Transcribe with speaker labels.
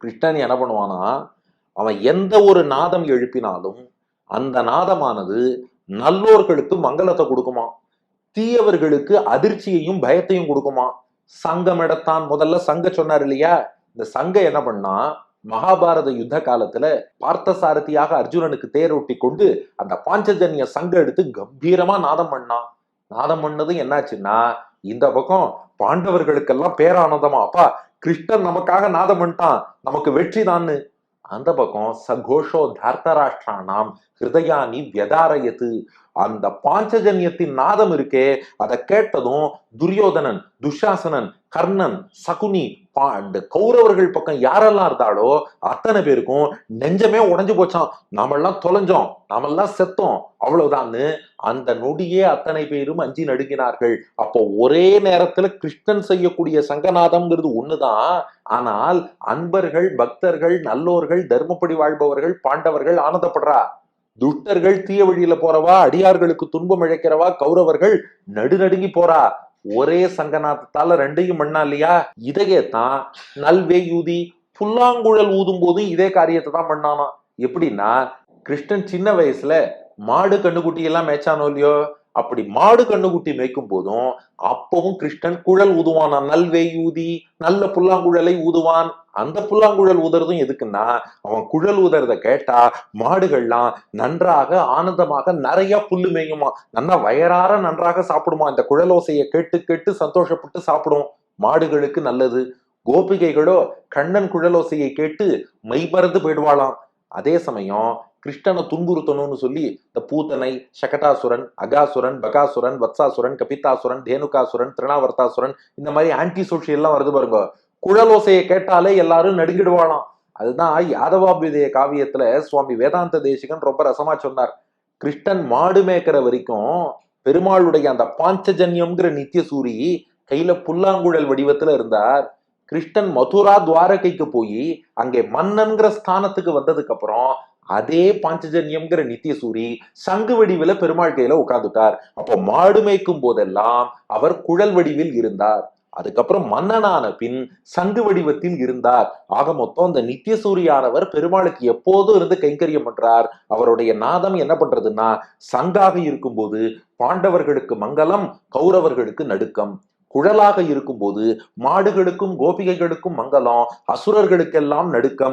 Speaker 1: கிருஷ்ணன் என்ன பண்ணுவானா, அவன் எந்த ஒரு நாதம் எழுப்பினாலும் அந்த நாதமானது நல்லோர்களுக்கு மங்களத்தை கொடுக்குமா, தீயவர்களுக்கு அதிர்ச்சியையும் பயத்தையும் கொடுக்குமா. சங்கம் இடத்தான் முதல்ல சங்க சொன்னார் இல்லையா, இந்த சங்க என்ன பண்ணா, மகாபாரத யுத்த காலத்துல பார்த்த சாரதியாக அர்ஜுனனுக்கு தேரோட்டி கொண்டு அந்த பாஞ்சஜன்ய சங்க எடுத்து கம்பீரமா நாதம் பண்ணான். நாதம் பண்ணது என்னாச்சுன்னா, இந்த பக்கம் பாண்டவர்களுக்கெல்லாம் பேரானந்தமா, அப்பா கிருஷ்ணன் நமக்காக நாதம் பண்ணிட்டான், நமக்கு வெற்றி தான்னு. அந்த பக்கம் சகோஷோ தார்த்தராஷ்டிரானாம் ஹிருதயானி வியதாரயத்து, அந்த பாஞ்சஜன்யத்தின் நாதம் இருக்கே, அதை கேட்டதும் துரியோதனன், துஷாசனன், கர்ணன், சகுனி, கௌரவர்கள் பக்கம் யாரெல்லாம் இருந்தாலோ அத்தனை பேருக்கும் நெஞ்சமே உடைஞ்சு போச்சான். நாமெல்லாம் தொலைஞ்சோம், நாமெல்லாம் செத்தோம், அவ்வளவுதான்னு அந்த நொடியே அத்தனை பேரும் அஞ்சி நடுங்கினார்கள். அப்போ ஒரே நேரத்துல கிருஷ்ணன் செய்யக்கூடிய சங்கநாதம்ங்கிறது ஒண்ணுதான். ஆனால் அன்பர்கள், பக்தர்கள், நல்லோர்கள், தர்மப்படி வாழ்பவர்கள், பாண்டவர்கள் ஆனந்தப்படுறா. துஷ்டர்கள், தீய வழியில போறவா, அடியார்களுக்கு துன்பம் இழைக்கிறவா, கௌரவர்கள் நடுநடுங்கி போறா. ஒரே சங்கநாதத்தால ரெண்டையும் மண்ணா இல்லையா. இதையே தான் நல்வேயூதி புல்லாங்குழல் ஊதும் போதும் இதே காரியத்தை தான் பண்ணானா. எப்படின்னா, கிருஷ்ணன் சின்ன வயசுல மாடு கண்ணுக்குட்டி எல்லாம் மேய்ச்சானோ இல்லையோ, அப்படி மாடு கண்ணுக்குட்டி மேய்க்கும் போதும் அப்பவும் கிருஷ்ணன் குழல் ஊதுவானா, நல்வேயூதி, நல்ல புல்லாங்குழலை ஊதுவான். அந்த புல்லாங்குழல் ஊதுறதும் எதுக்குன்னா, அவன் குழல் ஊதுறத கேட்டா மாடுகள்லாம் நன்றாக ஆனந்தமாக நிறைய புல்லு மேயுமா, நல்லா வயறார நன்றாக சாப்பிடுமா. இந்த குழலோசையை கேட்டு கேட்டு சந்தோஷப்பட்டு சாப்பிடும், மாடுகளுக்கு நல்லது. கோபிகைகளோ கண்ணன் குழலோசையை கேட்டு மெய்மறந்து போயிடுவாளாம். அதே சமயம் கிருஷ்ணனை துன்புறுத்தணும்னு சொல்லி இந்த பூத்தனை, சகடாசுரன், அகாசுரன், பகாசுரன், வத்சாசுரன், கபித்தாசுரன், தேனுகாசுரன், திருணாவர்த்தாசுரன், இந்த மாதிரி ஆன்டி சோஷியல் எல்லாம் வருது பாருங்க. குழலோசையை கேட்டாலே எல்லாரும் நடுங்கிடுவாளாம். அதுதான் யாதவாபியுதய காவியத்துல சுவாமி வேதாந்த தேசிகன் ரொம்ப ரசமா சொன்னார். கிருஷ்ணன் மாடு மேய்க்கிற வரைக்கும் பெருமாளுடைய அந்த பாஞ்சஜன்யம்ங்கிற நித்திய சூரி கையில புல்லாங்குழல் வடிவத்துல இருந்தார். கிருஷ்ணன் மதுரா துவாரகைக்கு போய் அங்கே மன்னன்கிற ஸ்தானத்துக்கு வந்ததுக்கு அப்புறம் அதே பாஞ்சஜன்யம்ங்கிற நித்திய சூரி சங்கு வடிவில பெருமாள் கையில உட்கார்ந்துட்டார். அப்போ மாடு மேய்க்கும் போதெல்லாம் அவர் குழல் வடிவில் இருந்தார். அதுக்கப்புறம் மன்னனான பின் சங்கு வடிவத்தில் இருந்தார். ஆக மொத்தம் இந்த நித்திய சூரியானவர் பெருமாளுக்கு எப்போதும் இருந்து கைங்கரியம் பண்றார். அவருடைய நாதம் என்ன பண்றதுன்னா, சங்காக இருக்கும்போது பாண்டவர்களுக்கு மங்களம், கௌரவர்களுக்கு நடுக்கம். குழலாக இருக்கும்போது மாடுகளுக்கும் கோபிகைகளுக்கும் மங்களம், அசுரர்களுக்கெல்லாம் நடுக்கம்.